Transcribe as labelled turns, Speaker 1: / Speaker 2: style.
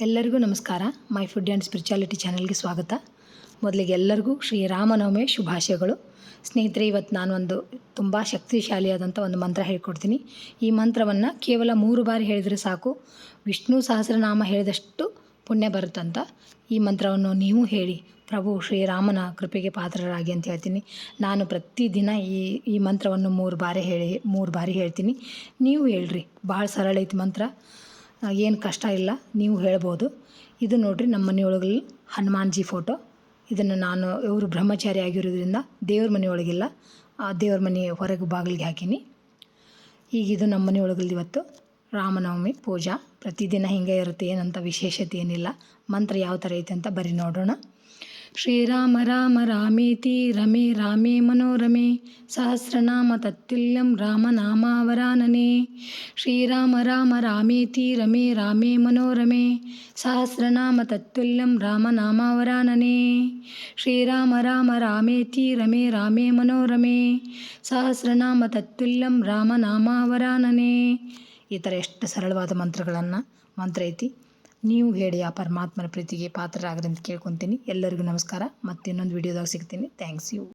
Speaker 1: ಎಲ್ಲರಿಗೂ ನಮಸ್ಕಾರ. My food and spirituality ಚಾನಲ್ಗೆ ಸ್ವಾಗತ. ಮೊದಲಿಗೆ ಎಲ್ಲರಿಗೂ ಶ್ರೀರಾಮನವಮಿ ಶುಭಾಶಯಗಳು. ಸ್ನೇಹಿತರೆ, ಇವತ್ತು ನಾನು ಒಂದು ತುಂಬ ಶಕ್ತಿಶಾಲಿಯಾದಂಥ ಒಂದು ಮಂತ್ರ ಹೇಳ್ಕೊಡ್ತೀನಿ. ಈ ಮಂತ್ರವನ್ನು ಕೇವಲ 3 ಬಾರಿ ಹೇಳಿದರೆ ಸಾಕು, ವಿಷ್ಣು ಸಹಸ್ರನಾಮ ಹೇಳಿದಷ್ಟು ಪುಣ್ಯ ಬರುತ್ತಂತ. ಈ ಮಂತ್ರವನ್ನು ನೀವು ಹೇಳಿ ಪ್ರಭು ಶ್ರೀರಾಮನ ಕೃಪೆಗೆ ಪಾತ್ರರಾಗಿ ಅಂತ ಹೇಳ್ತೀನಿ. ನಾನು ಪ್ರತಿದಿನ ಈ ಮಂತ್ರವನ್ನು 3 ಬಾರಿ ಹೇಳ್ತೀನಿ. ನೀವು ಹೇಳ್ರಿ. ಭಾಳ ಸರಳ ಐತಿ ಮಂತ್ರ, ಏನು ಕಷ್ಟ ಇಲ್ಲ, ನೀವು ಹೇಳ್ಬೋದು. ಇದು ನೋಡಿರಿ, ನಮ್ಮ ಮನೆಯೊಳಗಲ್ಲಿ ಹನುಮಾನ್ಜಿ ಫೋಟೋ. ಇದನ್ನು ಇವರು ಬ್ರಹ್ಮಚಾರಿ ಆಗಿರೋದ್ರಿಂದ ದೇವ್ರ ಮನೆಯೊಳಗಿಲ್ಲ, ದೇವ್ರ ಮನೆ ಹೊರಗೆ ಬಾಗಿಲಿಗೆ ಹಾಕೀನಿ. ಈಗ ಇದು ನಮ್ಮ ಮನೆಯೊಳಗಲ್ಲಿ ಇವತ್ತು ರಾಮನವಮಿ ಪೂಜಾ. ಪ್ರತಿದಿನ ಹಿಂಗೆ ಇರುತ್ತೆ, ಏನಂತ ವಿಶೇಷತೆ ಏನಿಲ್ಲ. ಮಂತ್ರ ಯಾವ ಥರ ಐತೆ ಅಂತ ಬರೀ ನೋಡೋಣ. ಶ್ರೀರಾಮ ರಾಮ ರಾಮೇತಿ ರಮೇ ರಾಮೇ ಮನೋರಮೆ ಸಹಸ್ರನಾಮ ತತ್ತುಲ್ಯಂ ರಾಮನಾಮಾವರಾನನೆ. ಶ್ರೀರಾಮ ರಾಮ ರಾಮೇತಿ ರಮೇ ರಾಮೇ ಮನೋರಮೆ ಸಹಸ್ರನಾಮ ತತ್ತುಲ್ಯಂ ರಾಮನಾಮಾವರಾನನೆ. ಶ್ರೀರಾಮ ರಾಮ ರಾಮೇತಿ ರಮೇ ರಾಮೇ ಮನೋರಮೆ ಸಹಸ್ರನಾಮ ತತ್ತುಲ್ಯಂ ರಾಮನಾಮಾವರಾನನೆ. ಈ ಥರ ಎಷ್ಟು ಸರಳವಾದ ಮಂತ್ರ ಐತಿ. ನೀವು ಹೇಳಿ ಆ ಪರಮಾತ್ಮನ ಪ್ರೀತಿಗೆ ಪಾತ್ರರಾಗ್ರಿ ಅಂತ ಕೇಳ್ಕೊತೀನಿ. ಎಲ್ಲರಿಗೂ ನಮಸ್ಕಾರ. ಮತ್ತೆ ಇನ್ನೊಂದು ವಿಡಿಯೋದಾಗ ಸಿಗ್ತೀನಿ. Thanks you.